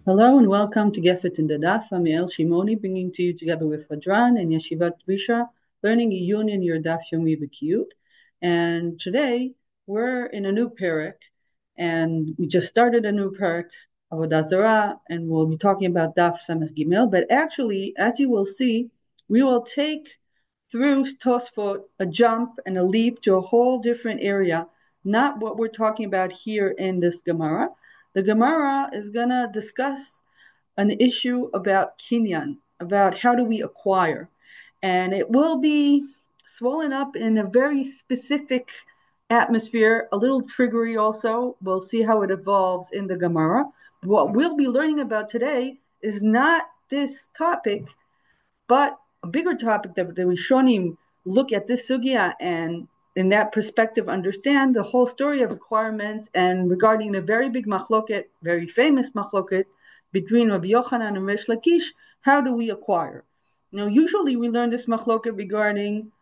Hello and welcome to Gefet Gemara. I'm Yael Shimoni, bringing to you together with Hadran and Yeshivat Drisha, learning Iyun in your Daf Yomi B'Kiyut. And today we're in a new parak, and we just started a new parak, Avodah zarah, and we'll be talking about Daf Samech Gimel. But actually, as you will see, we will take through Tosafot a jump and a leap to a whole different area, not what we're talking about here in this Gemara. The Gemara is going to discuss an issue about kinyan, about how do we acquire. And it will be swollen up in a very specific atmosphere, a little triggery also. We'll see how it evolves in the Gemara. What we'll be learning about today is not this topic, but a bigger topic that the Rishonim look at this sugya and in that perspective understand the whole story of acquirement, and regarding a very big machloket, very famous machloket between Rabbi Yochanan and Reish Lakish, how do we acquire? Now, usually we learn this machloket regarding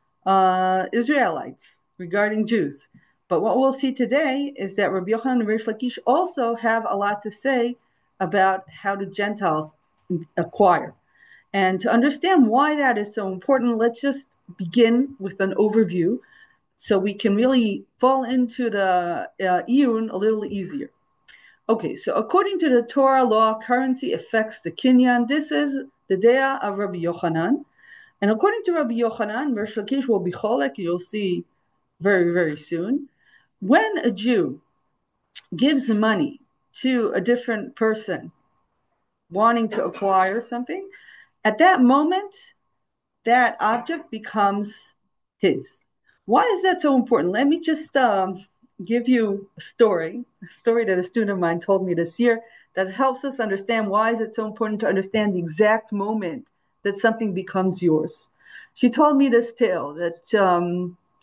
Israelites, regarding Jews. But what we'll see today is that Rabbi Yochanan and Reish Lakish also have a lot to say about how do Gentiles acquire. And to understand why that is so important, let's just begin with an overview so we can really fall into the Iyun a little easier. Okay, so according to the Torah law, currency affects the kinyan. This is the dea of Rabbi Yochanan. And according to Rabbi Yochanan, Reish Lakish will be cholek, you'll see very, very soon. When a Jew gives money to a different person wanting to acquire something, at that moment, that object becomes his. Why is that so important? Let me just give you a story that a student of mine told me this year that helps us understand why is it so important to understand the exact moment that something becomes yours. She told me this tale that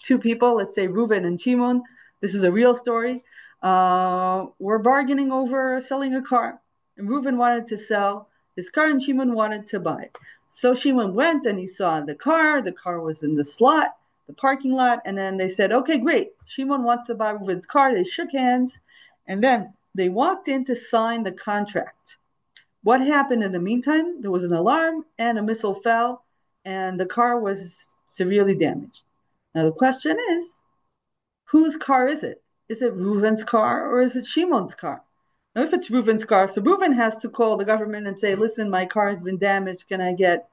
two people, let's say Reuven and Shimon, this is a real story, were bargaining over selling a car. And Reuven wanted to sell his car and Shimon wanted to buy it. So Shimon went and he saw the car was in the slot, the parking lot, and then they said, okay, great, Shimon wants to buy Reuven's car. They shook hands, and then they walked in to sign the contract. What happened in the meantime? There was an alarm, and a missile fell, and the car was severely damaged. Now the question is, whose car is it? Is it Reuven's car, or is it Shimon's car? Now, if it's Reuven's car, so Reuven has to call the government and say, listen, my car has been damaged. Can I get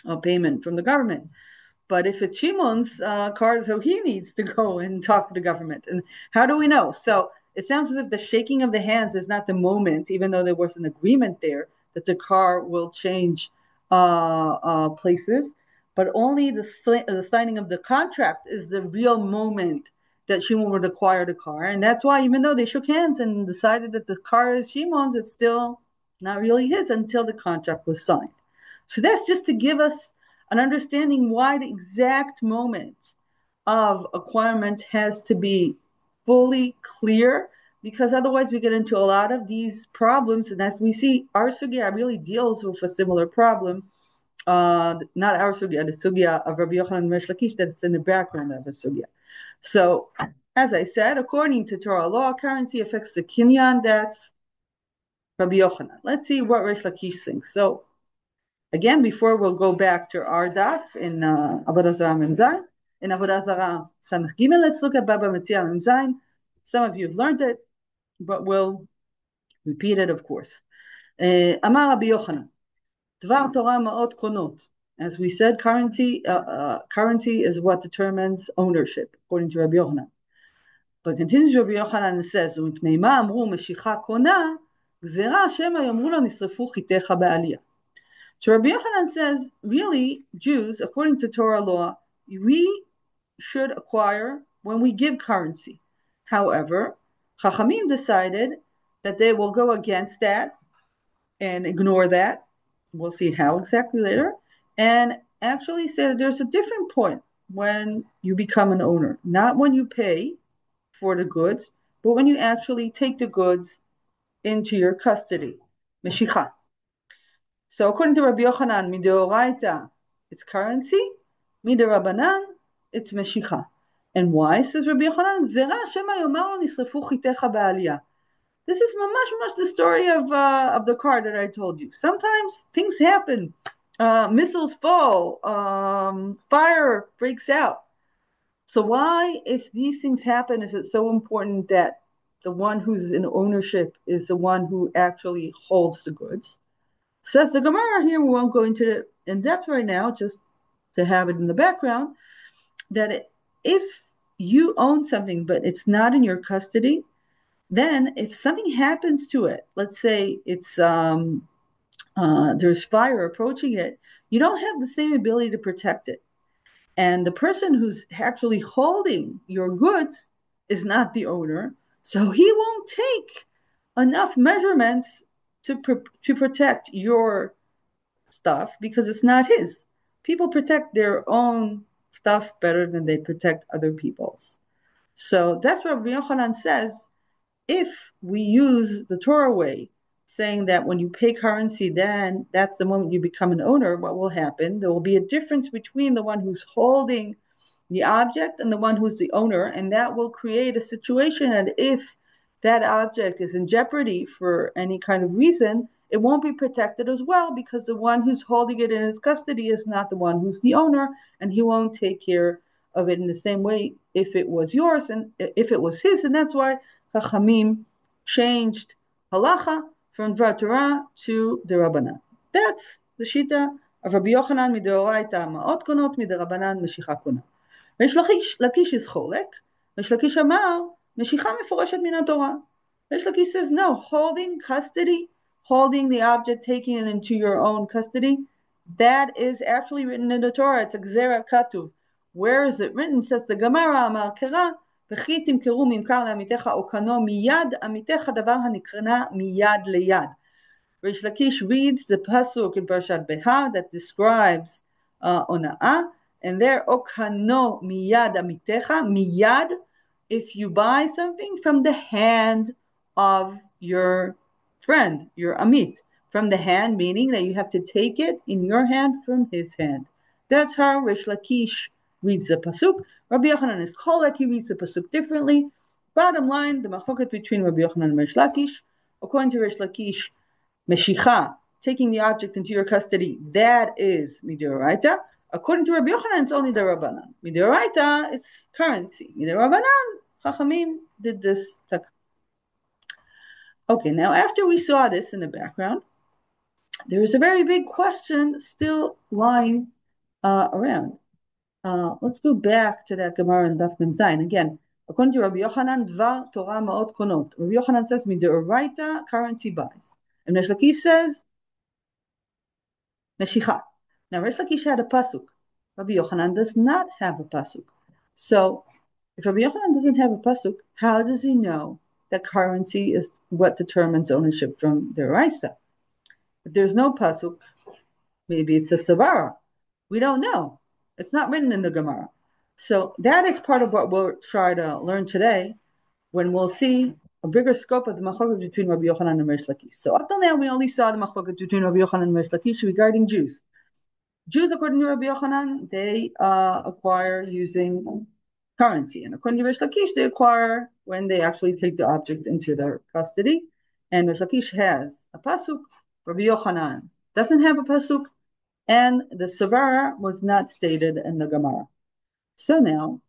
a payment from the government? But if it's Shimon's car, so he needs to go and talk to the government. And how do we know? So it sounds as if the shaking of the hands is not the moment, even though there was an agreement there that the car will change places, but only the signing of the contract is the real moment that Shimon would acquire the car. And that's why, even though they shook hands and decided that the car is Shimon's, it's still not really his until the contract was signed. So that's just to give us an understanding why the exact moment of acquirement has to be fully clear, because otherwise we get into a lot of these problems. And as we see, our sugya really deals with a similar problem. Not our sugya, the sugya of Rabbi Yochanan and Reish Lakish that's in the background of the sugya. So, as I said, according to Torah law, currency affects the kinyan. That's Rabbi Yochanan. Let's see what Reish Lakish thinks. So, again, before we'll go back to our daf in Avodah zarah Mem Zayin, in Avodah zarah Samech Gimel, let's look at Rabbanit Yael Mem Zayin. Some of you have learned it, but we'll repeat it, of course. Amar Rabbi Yochanan, Dvar Torah ma'ot konot. As we said, currency is what determines ownership, according to Rabbi Yochanan. But continues Rabbi Yochanan and says, "U'mipnei ma amru meshicha kona, gzera shema yomru lo nisrefu chitecha ba'aliyah." So Rabbi Yochanan says, really, Jews, according to Torah law, we should acquire when we give currency. However, Chachamim decided that they will go against that and ignore that. We'll see how exactly later. And actually say that there's a different point when you become an owner. Not when you pay for the goods, but when you actually take the goods into your custody. Meshicha. So according to Rabbi Yochanan, mideoraita, it's currency. Miderabanan, it's meshicha. And why, says Rabbi Yochanan? Zera shema yomar lo nisrefu chitecha ba'aliyah. This is much the story of the car that I told you. Sometimes things happen. Missiles fall. Fire breaks out. So why, if these things happen, is it so important that the one who's in ownership is the one who actually holds the goods? Says the Gemara here, we won't go into it in depth right now, just to have it in the background, that if you own something but it's not in your custody, then if something happens to it, let's say it's there's fire approaching it, you don't have the same ability to protect it. And the person who's actually holding your goods is not the owner, so he won't take enough measurements to protect your stuff because it's not his. People protect their own stuff better than they protect other people's. So that's what Rabbi Yochanan says. If we use the Torah way, saying that when you pay currency, then that's the moment you become an owner, what will happen? There will be a difference between the one who's holding the object and the one who's the owner, and that will create a situation that if that object is in jeopardy for any kind of reason, it won't be protected as well because the one who's holding it in his custody is not the one who's the owner, and he won't take care of it in the same way if it was yours and if it was his. And that's why Chachamim changed halacha from Dvar Torah to the Rabbanan. That's the shita of Rabbi Yochanan mideoraita ma'ot konot miderabanan meshicha kona. Reish Lakish is cholek. Reish Lakish amar meshicha meforeshet min haTorah. Reish Lakish says no, holding custody, holding the object, taking it into your own custody, that is actually written in the Torah. It's a gzera katuv. Where is it written? Says the Gemara amar kera וכי תמכרו ממכר לעמיתך או קנו מיד עמיתך דבר הנקרא מיד ליד. Reish Lakish reads the pasuk in Parashat Behar that describes ona'ah, and there okano miyad amitecha, miyad, if you buy something from the hand of your friend, your amit, from the hand, meaning that you have to take it in your hand from his hand. That's how Reish Lakish reads the pasuk. Rabbi Yochanan is cholek, he reads the pasuk differently. Bottom line, the machloket between Rabbi Yochanan and Reish Lakish, according to Reish Lakish, meshicha, taking the object into your custody, that is midoraita. According to Rabbi Yochanan, it's only the Rabbanan. Midoraita is currency. Midorabbanan, Chachamim did this. Okay, now after we saw this in the background, there is a very big question still lying around. Let's go back to that Gemara in Daf Mem Zayin. Again, according to Rabbi Yochanan, Dvar Torah Ma'ot Konot. Rabbi Yochanan says, Midoraita, currency buys. And Reish Lakish says, Meshicha. Now, Reish Lakish had a pasuk. Rabbi Yochanan does not have a pasuk. So, if Rabbi Yochanan doesn't have a pasuk, how does he know that currency is what determines ownership from the Raisa? If there's no pasuk, maybe it's a savara. We don't know. It's not written in the Gemara. So that is part of what we'll try to learn today when we'll see a bigger scope of the machloket between Rabbi Yochanan and Reish Lakish. So up till now, we only saw the machloket between Rabbi Yochanan and Reish Lakish regarding Jews. Jews, according to Rabbi Yochanan, they acquire using currency. And according to Reish Lakish, they acquire when they actually take the object into their custody. And Reish Lakish has a pasuk. Rabbi Yochanan doesn't have a pasuk. And the savara was not stated in the Gemara. So now,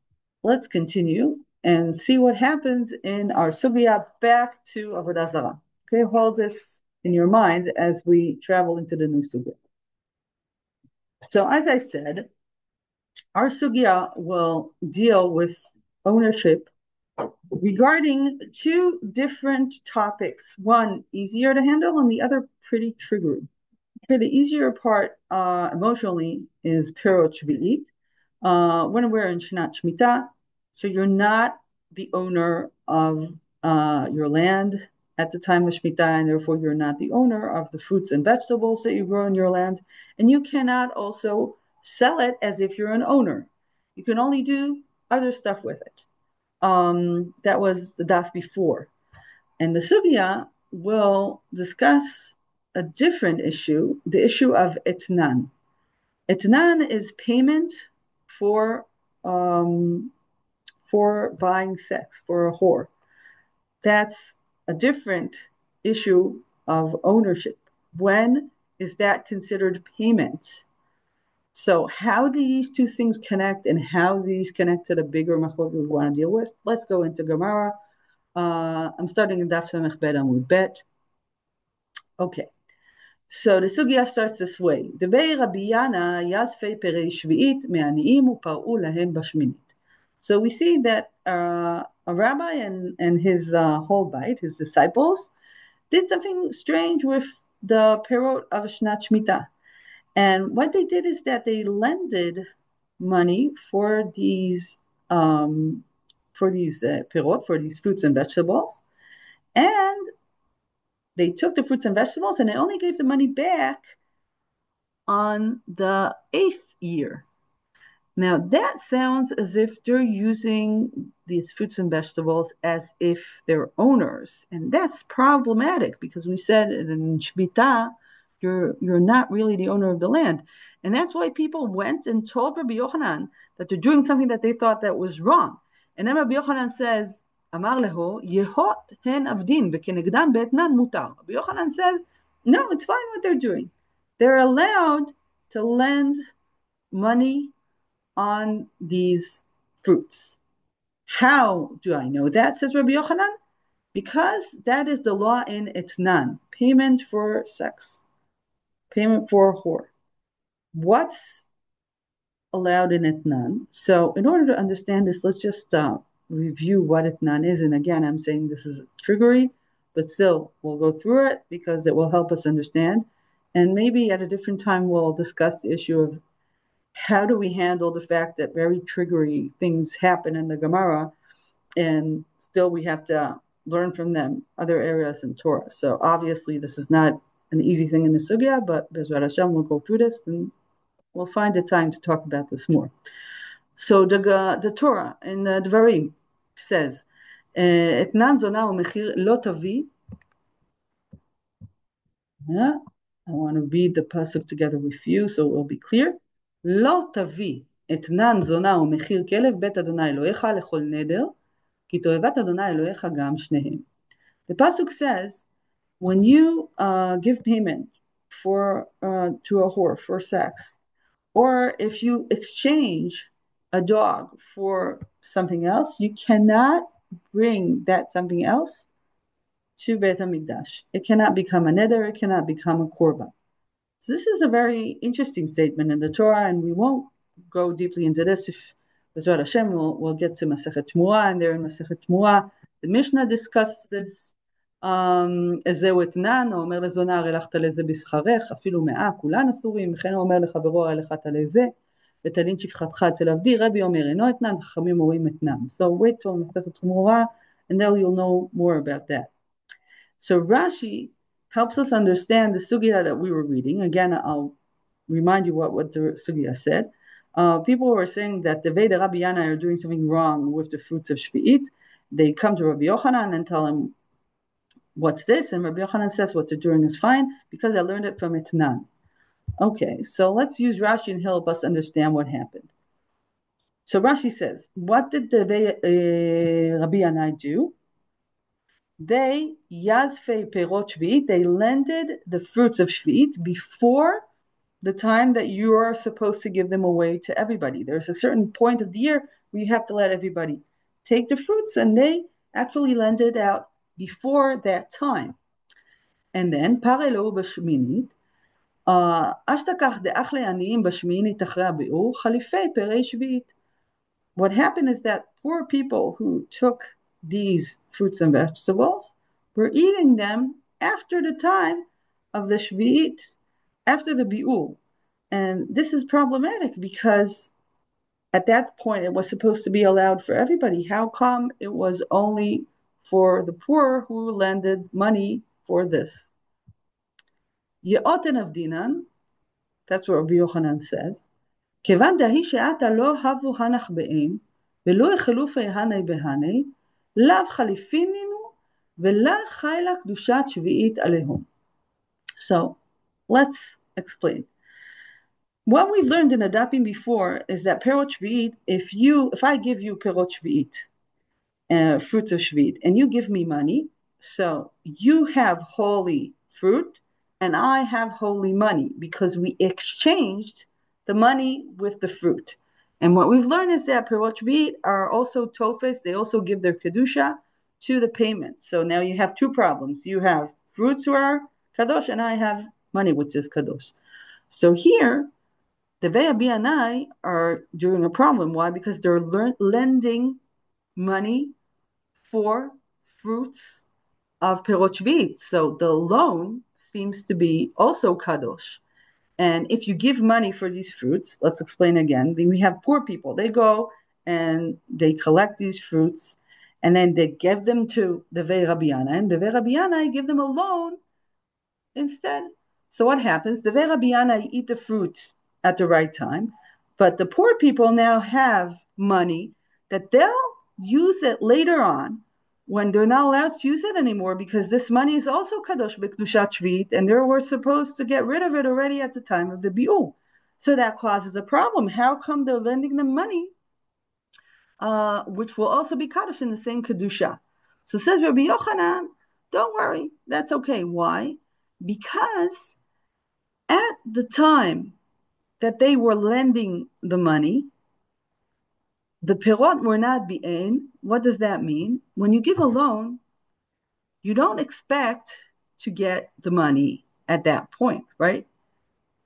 let's continue and see what happens in our sugya back to Avodah zarah. Okay, hold this in your mind as we travel into the new sugya. So as I said, our sugya will deal with ownership regarding two different topics. One easier to handle and the other pretty triggering. Okay, the easier part emotionally is Perot Shvi'it. When we're in Shnat Shemitah, so you're not the owner of your land at the time of Shemitah, and therefore you're not the owner of the fruits and vegetables that you grow in your land, and you cannot also sell it as if you're an owner. You can only do other stuff with it. That was the daf before. And the sugya will discuss a different issue, the issue of etnan. Etnan is payment for buying sex, for a whore. That's a different issue of ownership. When is that considered payment? So how do these two things connect, and how these connect to the bigger machlok we want to deal with? Let's go into Gemara. I'm starting in Daf Samech Bet Amud Bet. Okay. So the sugya starts this way. Debei Rabbi Yana Yazfei Perei Shvi'it Me'aniim Upar'u Lahem Bashminit. So we see that a rabbi and his whole bite, his disciples, did something strange with the perot of Shnat Shmita. And what they did is that they lended money for these perot, for these fruits and vegetables, and they took the fruits and vegetables and they only gave the money back on the 8th year. Now that sounds as if they're using these fruits and vegetables as if they're owners, and that's problematic because we said in Shmita, you're not really the owner of the land, and that's why people went and told Rabbi Yochanan that they're doing something that they thought that was wrong. And then Rabbi Yochanan says, "Amar leho yehot hen avdin v'kenegdan be'etnan mutar." Rabbi Yochanan says, "No, it's fine what they're doing. They're allowed to lend money on these fruits." How do I know that, says Rabbi Yochanan? Because that is the law in Etnan, payment for sex, payment for whore. What's allowed in Etnan? So in order to understand this, let's just review what Etnan is. And again, I'm saying this is triggery, but still we'll go through it because it will help us understand. And maybe at a different time we'll discuss the issue of how do we handle the fact that very triggery things happen in the Gemara, and still we have to learn from them other areas in Torah. So obviously this is not an easy thing in the sugya, but Bezrat Hashem we'll go through this and we'll find the time to talk about this more. So the Torah in the Dvarim says, Etnan Zonah u'mechir lo tavi. I want to read the pasuk together with you so it will be clear. לא תביא אתנן זונה ומחיר כלב בית אדוני אלוהיך לכל נדר, כי תועבת אדוני אלוהיך גם שניהם. The pasuk says, when you give payment for to a whore for sex, or if you exchange a dog for something else, you cannot bring that something else to Beit HaMikdash. It cannot become a neder, it cannot become a korban. So this is a very interesting statement in the Torah, and we won't go deeply into this. If Bezrat Hashem, we'll get to Masechet Tmura, and there in Masechet Tmura, the Mishnah discussed this. זהו אתנן, הוא אומר לזונה, הרי הלכת לזה בשכרך, אפילו 100, כולן אסורים, וכן הוא אומר לחברו, הרי הלכת לזה, ותלין שפחתך אצל עבדי, רבי אומר, אינו אתנן, חכמים אומרים אתנן. So wait till Masechet Tmura, and then you'll know more about that. So Rashi helps us understand the sugya that we were reading. Again, I'll remind you what the sugya said. People were saying that the Veda Rabbi Yana are doing something wrong with the fruits of Shvi'it. They come to Rabbi Yochanan and tell him, what's this? And Rabbi Yochanan says what they're doing is fine because I learned it from Etnan. Okay, so let's use Rashi and help us understand what happened. So Rashi says, what did the Rabbi Yana do? They yazfei perot shvi'it, they lended the fruits of shvi'it before the time that you are supposed to give them away to everybody. There's a certain point of the year where you have to let everybody take the fruits, and they actually lend it out before that time. And then parelo b'shminit, ashtakach de'ach le'aniyim b'shminit achra be'ur chalifei perei shvi'it. What happened is that poor people who took these fruits and vegetables were eating them after the time of the Shvi'it, after the Bi'ul. And this is problematic because at that point it was supposed to be allowed for everybody. How come it was only for the poor who lended money for this? Ye'oten avdinan, that's what Rabbi Yochanan says, כיוון דהי שעתה לא הבו הנח בהם, ולא החלופי הני בהני, לאו חליפינינו, ולא חיילה קדושת שביעית עליהם. So, let's explain. What we've learned in Adapim before is that perot shvi'it, if I give you perot shvi'it, fruits of shvi'it, and you give me money, So you have holy fruit and I have holy money because we exchanged the money with the fruit. And what we've learned is that Perot Shvi'it are also tofes. They also give their kedusha to the payment. So now you have two problems. You have fruits who are kadosh, and I have money which is kadosh. So here, the Ve'abi and I are doing a problem. Why? Because they're lending money for fruits of Perot Shvi'it. So the loan seems to be also kadosh. And if you give money for these fruits, let's explain again. We have poor people. They go and they collect these fruits, and then they give them to the Rabbi Yana, and the Rabbi Yana give them a loan instead. So what happens? The Rabbi Yana eat the fruit at the right time, but the poor people now have money that they'll use it later on when they're not allowed to use it anymore, because this money is also kadosh b'kedushat shvit, and they were supposed to get rid of it already at the time of the bi'ul. So that causes a problem. How come they're lending them money, which will also be kadosh in the same kedusha? So says Rabbi Yochanan, don't worry, that's okay. Why? Because at the time that they were lending the money, the pirot were not bi'en. What does that mean? When you give a loan, you don't expect to get the money at that point, right?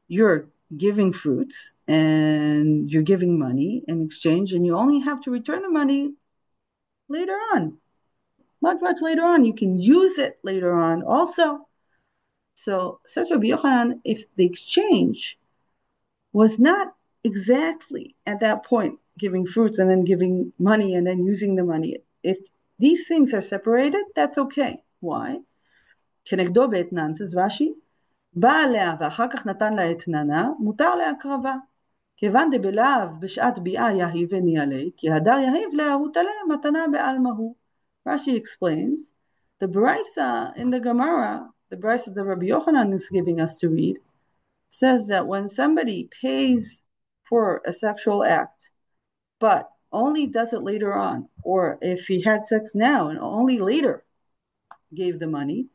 You're giving fruits and you're giving money in exchange, and you only have to return the money later on, much later on. You can use it later on also. So says Rabbi Yochanan, if the exchange was not exactly at that point giving fruits and then giving money and then using the money, if these things are separated, that's okay. Why? כנגדו באתנן, says Rashi, בא עליה ואחר כך נתן לה אתננה, מותר להקרבה. כיוון דבלאו בשעת ביאה יהיב וניעלי, כי הדר יהיב לה הוטלה מתנה בעלמא הוא. Rashi explains, the Brisa in the Gemara, the Brisa that Rabbi Yochanan is giving us to read, says that when somebody pays for a sexual act, but only does it later on, or if he had sex now and only later gave the money,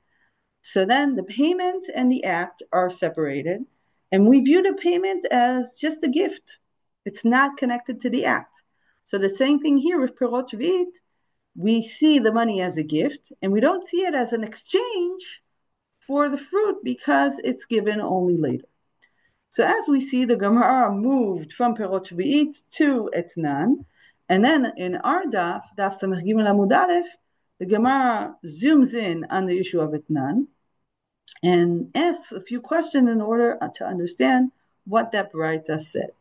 so then the payment and the act are separated, and we view the payment as just a gift. It's not connected to the act. So the same thing here with Perot Shvi'it, we see the money as a gift, and we don't see it as an exchange for the fruit because it's given only later. So as we see, the Gemara moved from Perot Shvi'it to Etnan, and then in our daf Samech Gimel Amud Aleph, the Gemara zooms in on the issue of Etnan and asks a few questions in order to understand what that Baraita said.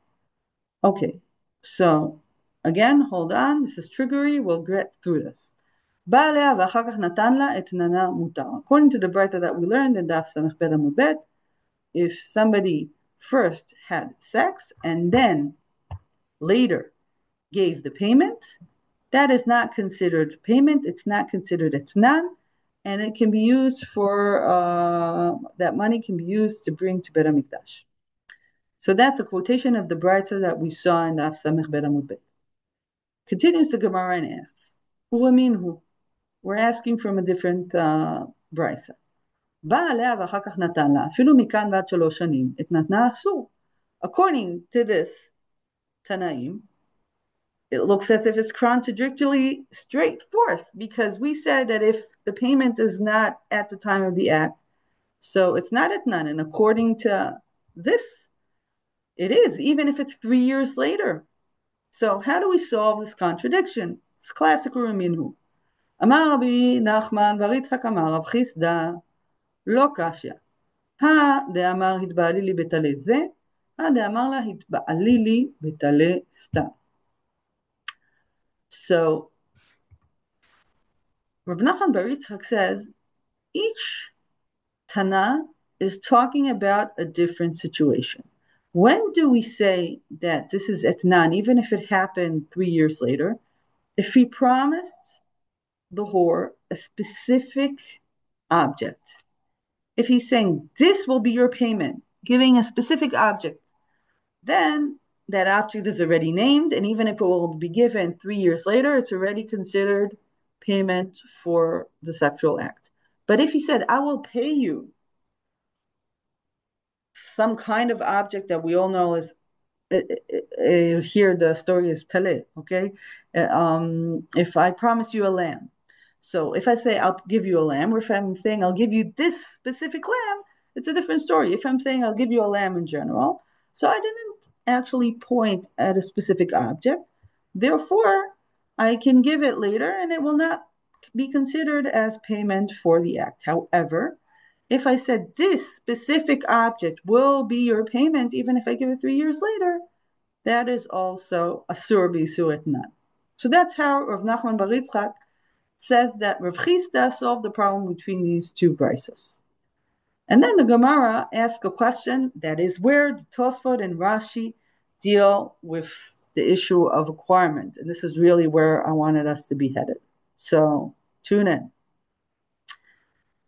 Okay, so again, hold on, this is triggery, we'll get through this. According to the Baraita that we learned in Daf Samech Bet Amud Bet, if somebody first had sex and then later gave the payment, that is not considered payment, it's not considered etnan, and it can be used for, that money can be used to bring to Bet HaMikdash. So that's a quotation of the Brisa that we saw in the Daf Samech Bet Amud Bet. Continues the Gemara and asks, Hu minhu? We're asking from a different Brisa. According to this Tanaim, it looks as if it's contradictorily straightforward, because we said that if the payment is not at the time of the act, so it's not etnan, and according to this, it is, even if it's 3 years later. So how do we solve this contradiction? It's classic Minhu. Amar Rabbi Nachman בר יצחק אמר רב חיסדא לא קשיא. דאמר התבעלי לי בטלה זה, דאמר לה התבעלי לי בטלה סתם. So Rabbi Nachman bar Yitzchak says each Tana is talking about a different situation. When do we say that this is etnan, even if it happened 3 years later? If he promised the whore a specific object, if he's saying this will be your payment, giving a specific object, then that object is already named, and even if it will be given 3 years later, it's already considered payment for the sexual act. But if he said, I will pay you some kind of object that we all know is, here the story is tale, okay? If I promise you a lamb, so if I say I'll give you a lamb, or if I'm saying I'll give you this specific lamb, it's a different story. If I'm saying I'll give you a lamb in general, so I didn't actually point at a specific object, therefore I can give it later and it will not be considered as payment for the act. However, if I said this specific object will be your payment, even if I give it 3 years later, that is also asur b'isur etnan. So that's how Rav Nachman Bar Yitzchak says that Rav Chisda solved the problem between these two brisos. And then the Gemara asks a question that is where the Tosafot and Rashi deal with the issue of acquirement. And this is really where I wanted us to be headed. So tune in.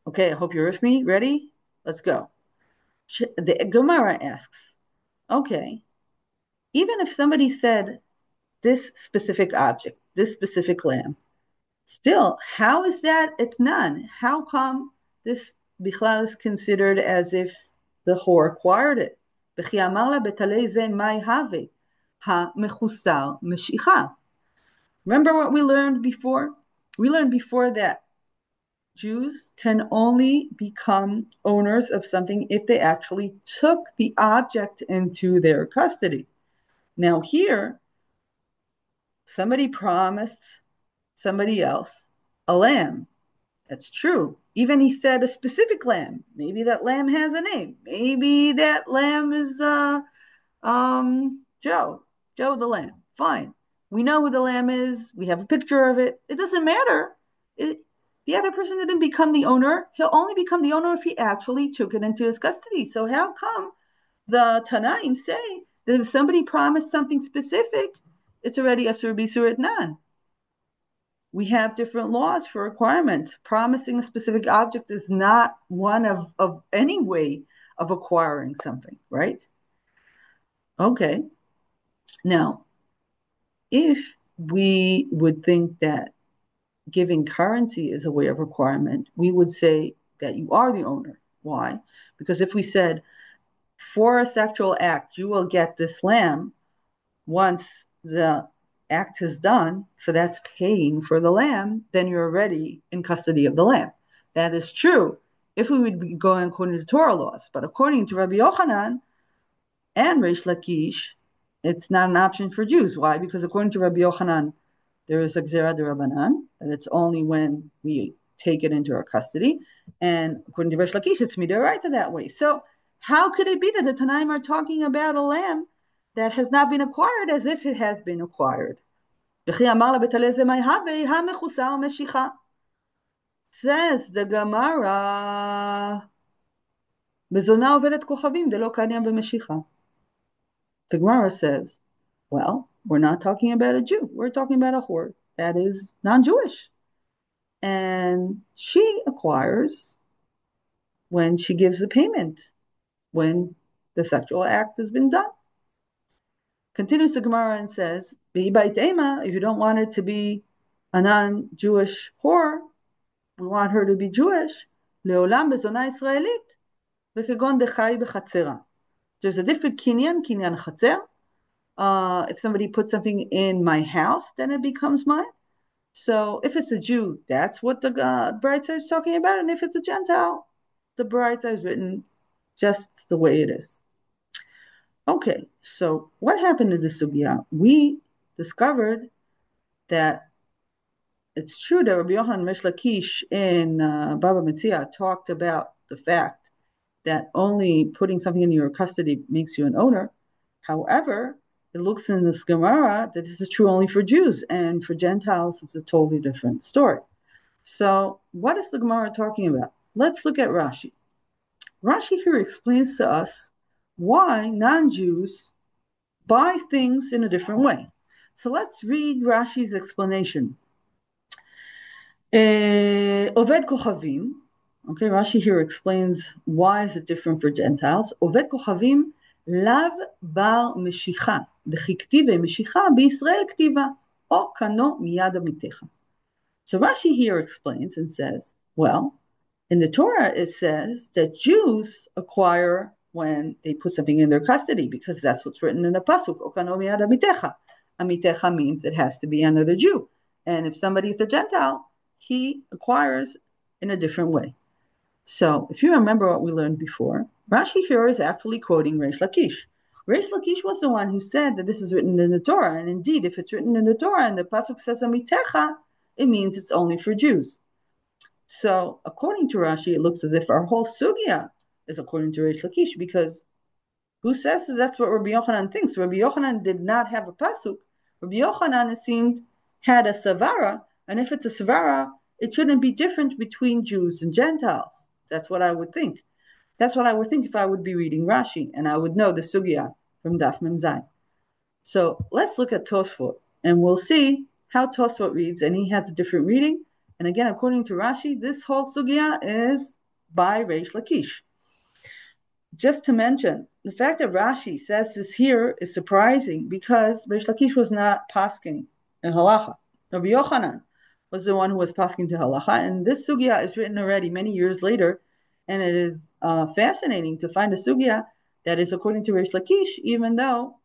Okay, I hope you're with me. Ready? Let's go. The Gemara asks, okay, even if somebody said this specific object, this specific lamb, still, how is that etnan? How come this bichlal is considered as if the whore acquired it? Remember what we learned before? We learned before that Jews can only become owners of something if they actually took the object into their custody. Now here, somebody promised somebody else a lamb. That's true. Even he said a specific lamb. Maybe that lamb has a name. Maybe that lamb is Joe the lamb. Fine. We know who the lamb is. We have a picture of it. It doesn't matter. The other person didn't become the owner. He'll only become the owner if he actually took it into his custody. So how come the Tanaim say that if somebody promised something specific, it's already asur b'isur etnan? We have different laws for requirement. Promising a specific object is not one of any way of acquiring something, right? Okay. Now, if we would think that giving currency is a way of requirement, we would say that you are the owner. Why? Because if we said, for a sexual act, you will get this lamb once the act is done, so that's paying for the lamb, then you're already in custody of the lamb. That is true if we would be going according to Torah laws. But according to Rabbi Yochanan and Reish Lakish, it's not an option for Jews. Why? Because according to Rabbi Yochanan, there is a zarah de Rabbanan, and it's only when we take it into our custody. And according to Reish Lakish, it's midaraita that way. So how could it be that the Tanaim are talking about a lamb that has not been acquired as if it has been acquired? Says the Gemara, the Gemara says, well, we're not talking about a Jew. We're talking about a whore that is non-Jewish. And she acquires when she gives the payment, when the sexual act has been done. Continues the Gemara and says, if you don't want it to be a non-Jewish whore, we want her to be Jewish, leolam bezona Israelit, v'kegon dechai b'chatzera. There's a different kinyan chatzer. If somebody puts something in my house, then it becomes mine. So if it's a Jew, that's what the Bride is talking about. And if it's a Gentile, the Bride is written just the way it is. Okay, so what happened to the sugya? We discovered that it's true that Rabbi Yochanan Reish Lakish in Baba Metzia talked about the fact that only putting something in your custody makes you an owner. However, it looks in this Gemara that this is true only for Jews, and for Gentiles, it's a totally different story. So what is the Gemara talking about? Let's look at Rashi. Rashi here explains to us why non-Jews buy things in a different way. So let's read Rashi's explanation. Oved Kochavim. Okay, Rashi here explains why is it different for Gentiles. Oved Kochavim lav bar meshicha, dechiktive meshicha b'Yisrael ktiva, o kano miyad amitecha. So Rashi here explains and says, well, In the Torah, it says that Jews acquire when they put something in their custody, because that's what's written in the pasuk. Okano miyad amitecha. Amitecha means it has to be another Jew, and if somebody is a Gentile, he acquires in a different way. So, if you remember what we learned before, Rashi here is actually quoting Reish Lakish. Reish Lakish was the one who said that this is written in the Torah, and indeed, if it's written in the Torah and the pasuk says amitecha, it means it's only for Jews. So, according to Rashi, it looks as if our whole sugya is according to Reish Lakish, because who says that that's what Rabbi Yochanan thinks? Rabbi Yochanan did not have a pasuk. Rabbi Yochanan, it seemed, had a savara, and if it's a savara, it shouldn't be different between Jews and Gentiles. That's what I would think. That's what I would think if I would be reading Rashi, and I would know the sugya from Daf Mem Zayin. So let's look at Tosafot, and we'll see how Tosafot reads, and he has a different reading. And again, according to Rashi, this whole sugya is by Reish Lakish. Just to mention, the fact that Rashi says this here is surprising, because Reish Lakish was not pasking in halacha. Rabbi Yochanan was the one who was pasking to halacha, and this sugya is written already many years later, and it is fascinating to find a sugya that is according to Reish Lakish, even though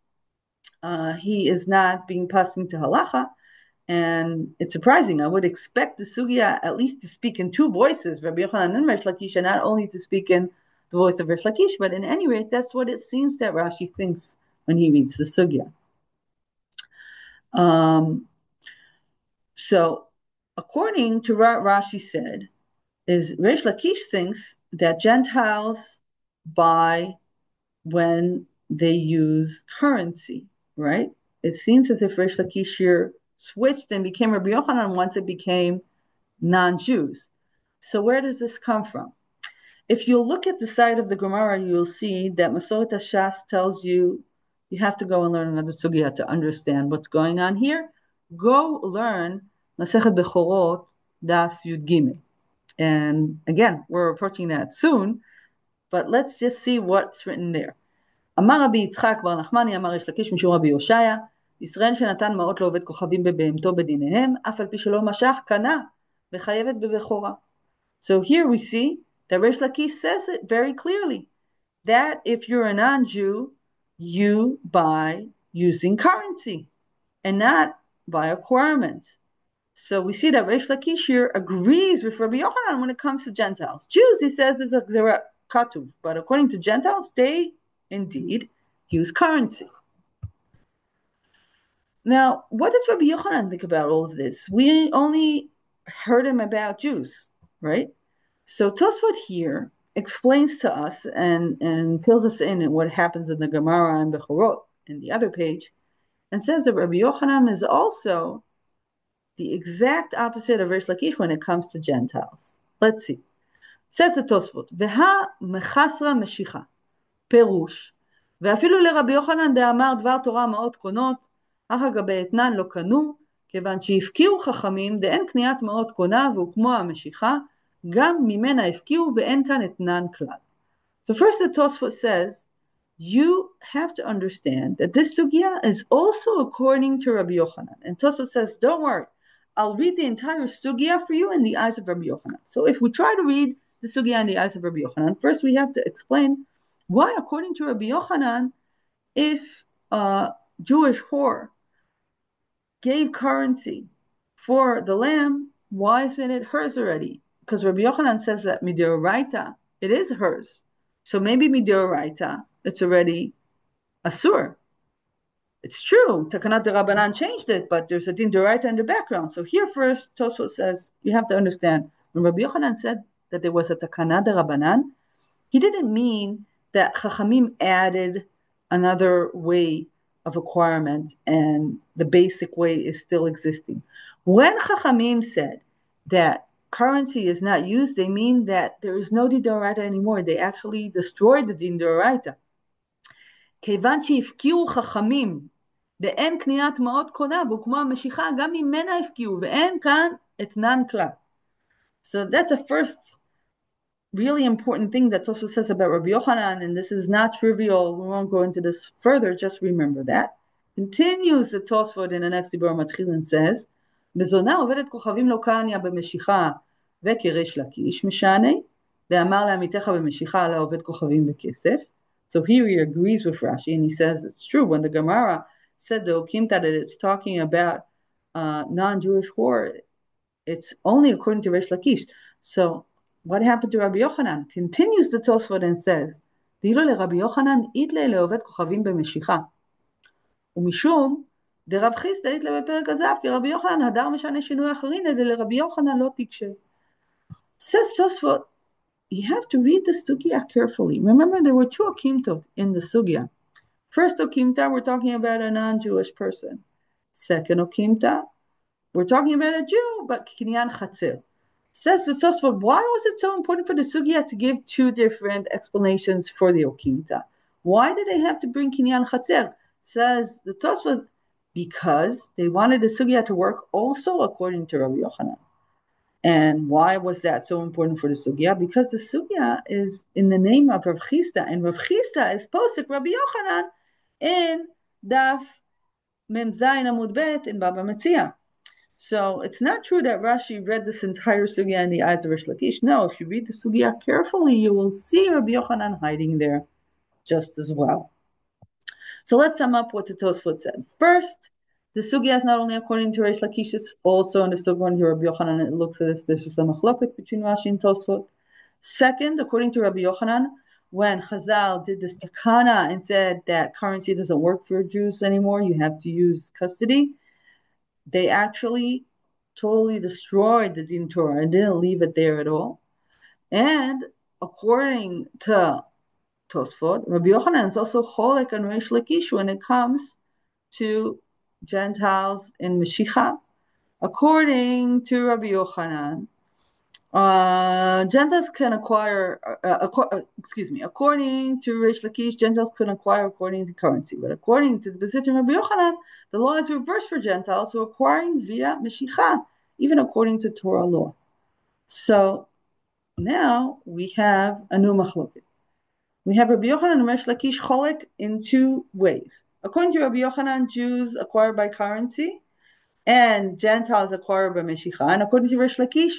he is not being pasking to halacha. And it's surprising. I would expect the sugya at least to speak in two voices, Rabbi Yochanan and Reish Lakish, and not only to speak in the voice of Reish Lakish, but in any rate, that's what it seems that Rashi thinks when he reads the sugya. So, according to what Rashi said, is Reish Lakish thinks that Gentiles buy when they use currency, right? It seems as if Reish Lakish here switched and became Rabbi Yochanan once it became non-Jews. So where does this come from? If you look at the side of the Gemara, you'll see that Masoret HaShas tells you you have to go and learn another sugya to understand what's going on here. Go learn Masechet Bechorot Daf Yud Gimel. And again, we're approaching that soon, but let's just see what's written there. אמר רבי יצחק בר נחמני, אמר ריש לקיש משום רבי יושעיה, ישראל שנתן מעות לעובד כוכבים בבהמתו בדיניהם, אף על פי שלא משך, קנה, וחייבת בבכורה. So here we see that Reish Lakish says it very clearly, that if you're a non-Jew, you buy using currency, and not by acquirement. So we see that Reish Lakish here agrees with Rabbi Yochanan when it comes to Gentiles. Jews, he says, is a zarah katuv, but according to Gentiles, they indeed use currency. Now, what does Rabbi Yochanan think about all of this? We only heard him about Jews, right? So Tosafot here explains to us and fills us in what happens in the Gemara and Bechorot in the other page, and says that Rabbi Yochanan is also the exact opposite of Reish Lakish when it comes to Gentiles. Let's see. Says the Tosafot, Veha mechasra meshicha. פירוש, ואפילו לרבי יוחנן דאמר דבר תורה מעות קונות, אך גבי אתנן לא קנו, כיוון שהפקיעו חכמים דאין קניית מעות קונה והוקמו המשיכה, גם ממנה הפקיעו ואין כאן אתנן כלל. So first the Tosafot says, you have to understand that this sugya is also according to Rabbi Yochanan. And Tosafot says, don't worry, I'll read the entire sugya for you in the eyes of Rabbi Yochanan. So if we try to read the sugya in the eyes of Rabbi Yochanan, first we have to explain why, according to Rabbi Yochanan, if a Jewish whore gave currency for the lamb, why isn't it hers already? Because Rabbi Yochanan says that midoraita, it is hers. So maybe midoraita, it's already asur. It's true, Takanat de Rabbanan changed it, but there's a din doraita in the background. So here first, Tosafot says, you have to understand, when Rabbi Yochanan said that there was a Takanat de Rabbanan, he didn't mean that Chachamim added another way of acquirement and the basic way is still existing. When Chachamim said that currency is not used, they mean that there is no din d'oraita anymore. They actually destroyed the din d'oraita. כיוון שהפקיעו חכמים ואין קניית מעות קונה והוקמה המשיכה, גם ממנה הפקיעו ואין כאן אתנן כלל. So that's a first really important thing that Tosafot says about Rabbi Yochanan, and this is not trivial. We won't go into this further, just remember that. Continues the Tosafot in the next Dibur Matchil and says, בזונה עובדת כוכבים לא קניה במשיכה וכריש לקיש משענה, ואמר לעמיתך במשיכה לעובד כוכבים בכסף. So here he agrees with Rashi and he says it's true. When the Gemara said the Okimta that it's talking about non-Jewish war, it's only according to Reish Lakish. So what happened to Rabbi Yochanan? Continues the Tosafot and says, דהילו לרבי יוחנן איתלה לעובד כוכבים במשיכה. ומשום דרב חיסדא איתלה בפרק הזהב, כי רבי יוחנן הדר משנה שינוי אחרין, אלא לרבי יוחנן לא תקשה. Says Tosafot, you have to read the sugya carefully. Remember, there were two okimtot in the sugya. First okimta, we're talking about a non-Jewish person. Second okimta, we're talking about a Jew, but kinyan chatzer. Says the Tosafot, why was it so important for the sugya to give two different explanations for the okimta? Why did they have to bring kinyan chatzer? Says the Tosafot, because they wanted the sugya to work also according to Rabbi Yochanan. And why was that so important for the sugya? Because the sugya is in the name of Rav Chisda, and Rav Chisda is posek Rabbi Yochanan in Daf Mem Zayin Amud Bet in Baba Metzia. So it's not true that Rashi read this entire sugya in the eyes of Reish Lakish. No, if you read the sugya carefully, you will see Rabbi Yochanan hiding there just as well. So let's sum up what the Tosafot said. First, the sugya is not only according to Reish Lakish, it's also according to Rabbi Yochanan. It looks as if there's a machloket between Rashi and Tosafot. Second, according to Rabbi Yochanan, when Chazal did this takana and said that currency doesn't work for Jews anymore, you have to use custody, they actually totally destroyed the Din Torah and didn't leave it there at all. And according to Tosafot, Rabbi Yochanan is also cholek on Reish Lakish when it comes to Gentiles in Meshicha. According to Rabbi Yochanan, Gentiles can acquire, according to Reish Lakish, Gentiles can acquire according to currency. But according to the position of Rabbi Yochanan, the law is reversed for Gentiles who are acquiring via Meshicha, even according to Torah law. So now we have a new machloket. We have Rabbi Yochanan and Reish Lakish cholek in two ways. According to Rabbi Yochanan, Jews acquire by currency and Gentiles acquire by Meshicha. And according to Reish Lakish,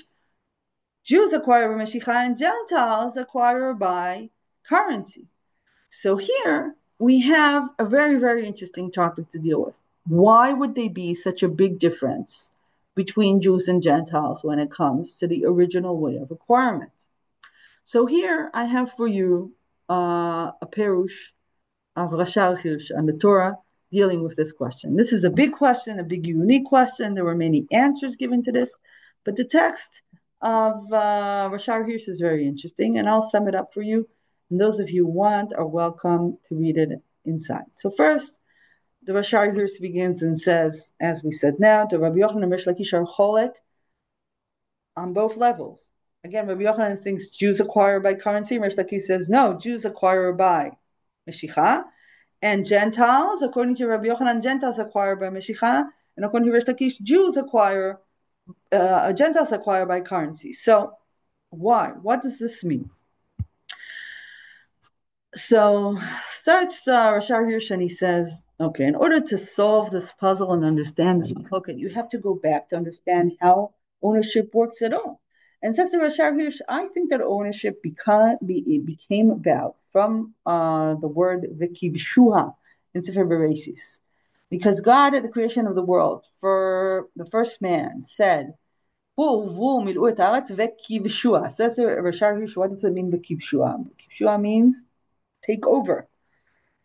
Jews acquire by Meshicha and Gentiles acquire by currency. So here we have a very, very interesting topic to deal with. Why would there be such a big difference between Jews and Gentiles when it comes to the original way of acquirement? So here I have for you a Perush of Rashi Hirsch on the Torah dealing with this question. This is a big question, a big unique question. There were many answers given to this, but the text of Rashi Hirsch is very interesting, and I'll sum it up for you. And those of you who want are welcome to read it inside. So first, the Rashi Hirsch begins and says, as we said now, the Rabbi Yochanan and Reish Lakish are cholek on both levels. Again, Rabbi Yochanan thinks Jews acquire by currency. Reish Lakish says, no, Jews acquire by Meshicha. And Gentiles, according to Rabbi Yochanan, Gentiles acquire by Meshicha. And according to Reish Lakish, Gentiles acquire by currency. So why? What does this mean? So starts Rashi Hirsch and he says, okay, in order to solve this puzzle and understand this machloket, you have to go back to understand how ownership works at all. And says the Rashi Hirsch, I think that ownership became about from the word v'kivshuha in Sefer Bereshis. Because God at the creation of the world, for the first man, said, milu et haaretz v'kivshuha. Says the Rashi Hirsch, what does it mean v'kivshuha? V'kivshuha means take over.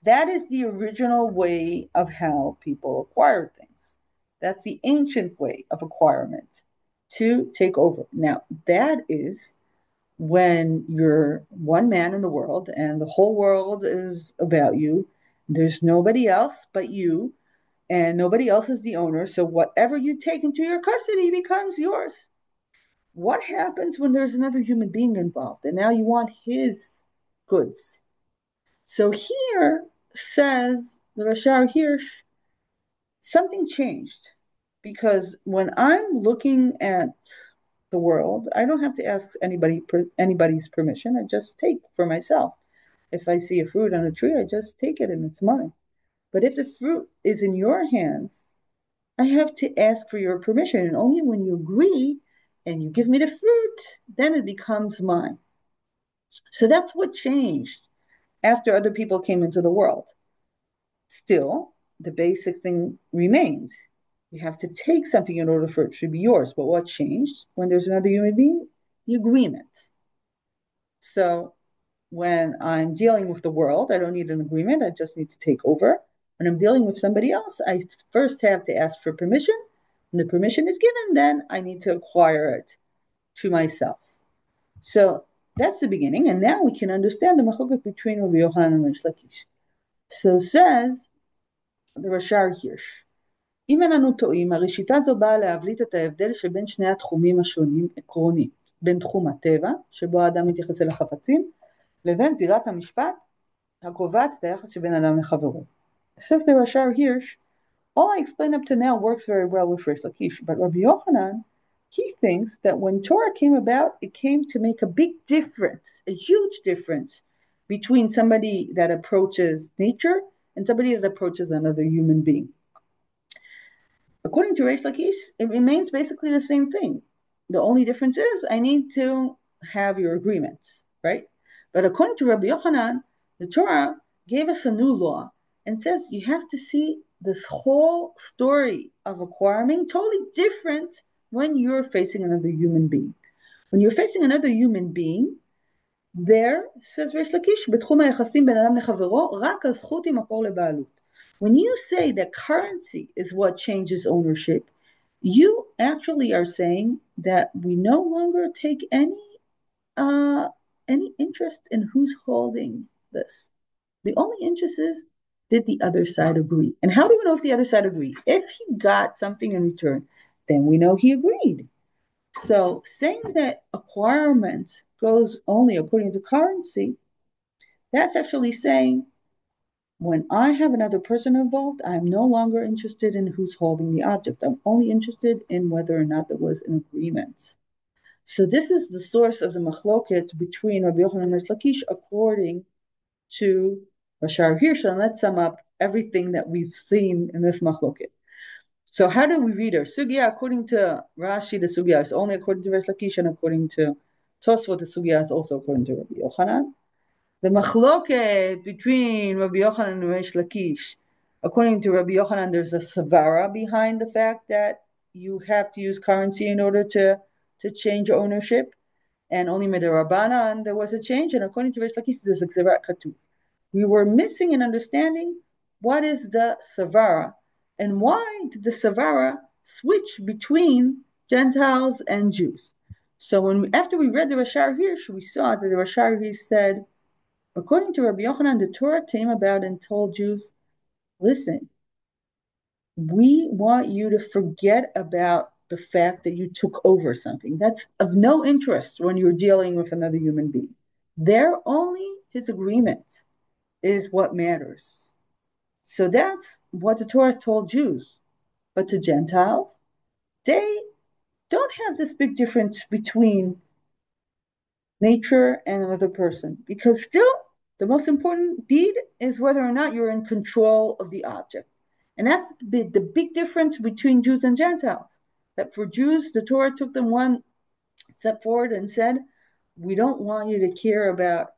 That is the original way of how people acquire things. That's the ancient way of acquirement, to take over. Now, that is when you're one man in the world and the whole world is about you. There's nobody else but you, and nobody else is the owner. So whatever you take into your custody becomes yours. What happens when there's another human being involved and now you want his goods? So here says the Rashi Hirsch, something changed, because when I'm looking at the world, I don't have to ask anybody's permission. I just take for myself. If I see a fruit on a tree, I just take it and it's mine. But if the fruit is in your hands, I have to ask for your permission, and only when you agree and you give me the fruit, then it becomes mine. So that's what changed after other people came into the world. Still, the basic thing remained. You have to take something in order for it to be yours. But what changed? When there's another human being, the agreement. So when I'm dealing with the world, I don't need an agreement. I just need to take over. When I'm dealing with somebody else, I first have to ask for permission. When the permission is given, then I need to acquire it to myself. So that's the beginning. And now we can understand the machloket between Rabbi Yochanan and Reish Lakish. So says the Rashi Hirsch, אם איננו טועים, הרי שיטה זו באה להבליט את ההבדל שבין שני התחומים השונים עקרונית, בין תחום הטבע, שבו האדם מתייחס אל החפצים, לבין זירת המשפט, הקובעת את היחס שבין אדם לחברו. Says the Rashi Hirsch, all I explained up to now works very well with Reish Lakish, but Rabbi Yochanan, he thinks that when Torah came about, it came to make a big difference, a huge difference, between somebody that approaches nature and somebody that approaches another human being. According to Reish Lakish, it remains basically the same thing. The only difference is I need to have your agreement, right? But according to Rabbi Yochanan, the Torah gave us a new law and says you have to see this whole story of acquiring totally different when you're facing another human being. When you're facing another human being, there, says Reish Lakish, בתחום היחסים בין אדם לחברו, רק הזכות היא מקור לבעלות. When you say that currency is what changes ownership, you actually are saying that we no longer take any interest in who's holding this. The only interest is, did the other side agree? And how do we know if the other side agreed? If he got something in return, then we know he agreed. So saying that acquirement goes only according to currency, that's actually saying when I have another person involved, I'm no longer interested in who's holding the object. I'm only interested in whether or not there was an agreement. So this is the source of the machloket between Rabbi Yochanan and Reish Lakish according to Rashi Hirsch. And let's sum up everything that we've seen in this machloket. So how do we read her? Sugya, according to Rashi, the sugya is only according to Reish Lakish, and according to Tosafot, the sugya is also according to Rabbi Yochanan. The machloket between Rabbi Yochanan and Reish Lakish, according to Rabbi Yochanan, there's a savara behind the fact that you have to use currency in order to change ownership, and only midirabanan there was a change. And according to Reish Lakish, there's a gzerat katuv. We were missing in understanding what is the savara and why did the savara switch between Gentiles and Jews. So after we read the Rashi Hirsch, we saw that the Rashi Hirsch said, according to Rabbi Yochanan, the Torah came about and told Jews, listen, we want you to forget about the fact that you took over something. That's of no interest when you're dealing with another human being. There only his agreement is what matters. So that's what the Torah told Jews. But to Gentiles, they don't have this big difference between nature and another person, because still the most important deed is whether or not you're in control of the object. And that's the big difference between Jews and Gentiles. That for Jews, the Torah took them one step forward and said, we don't want you to care about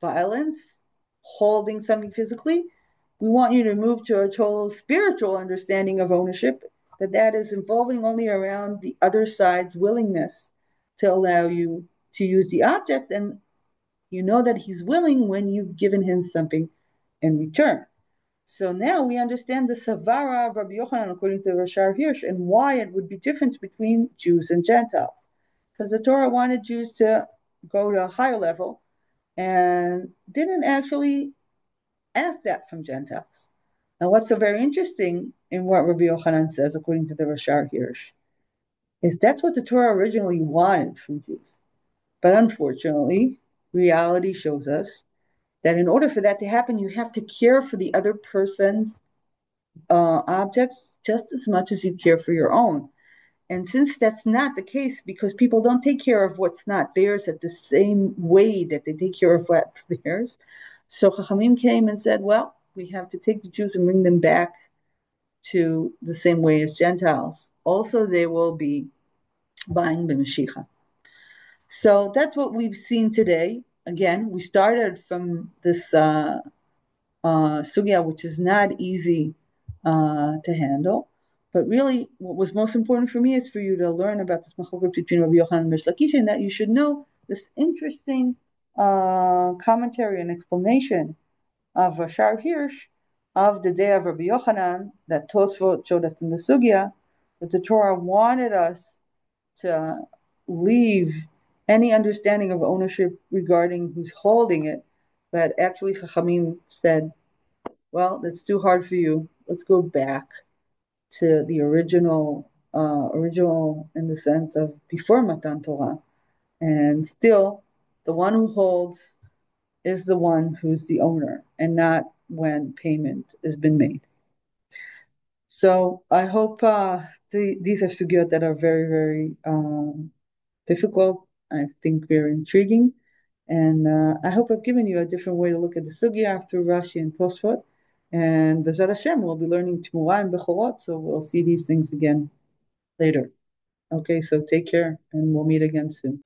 violence, holding something physically. We want you to move to a total spiritual understanding of ownership, that is involving only around the other side's willingness to allow you to use the object, and you know that he's willing when you've given him something in return. So now we understand the savara of Rabbi Yochanan according to Rashi Hirsch and why it would be different between Jews and Gentiles. Because the Torah wanted Jews to go to a higher level and didn't actually ask that from Gentiles. Now what's so very interesting in what Rabbi Yochanan says according to the Rashi Hirsch is that's what the Torah originally wanted from Jews. But unfortunately, reality shows us that in order for that to happen, you have to care for the other person's objects just as much as you care for your own. And since that's not the case, because people don't take care of what's not theirs at the same way that they take care of what's theirs, so Chachamim came and said, well, we have to take the Jews and bring them back to the same way as Gentiles. Also, they will be buying the Mashiach. So that's what we've seen today. again, we started from this sugya, which is not easy to handle. But really, what was most important for me is for you to learn about this machlokes between Rabbi Yochanan and Reish Lakish, and that you should know this interesting commentary and explanation of Raphael Hirsch of the day of Rabbi Yochanan that Tosafot showed us in the sugya, that the Torah wanted us to leave any understanding of ownership regarding who's holding it, but actually Chachamim said, well, that's too hard for you. Let's go back to the original in the sense of before Matan Torah. And still, the one who holds is the one who's the owner, and not when payment has been made. So I hope these are sugyot that are very, very difficult. I think very intriguing. And I hope I've given you a different way to look at the sugya through Rashi and Tosafot. And B'ezrat Hashem, we'll be learning Tmura and Bechorot, so we'll see these things again later. Okay, so take care, and we'll meet again soon.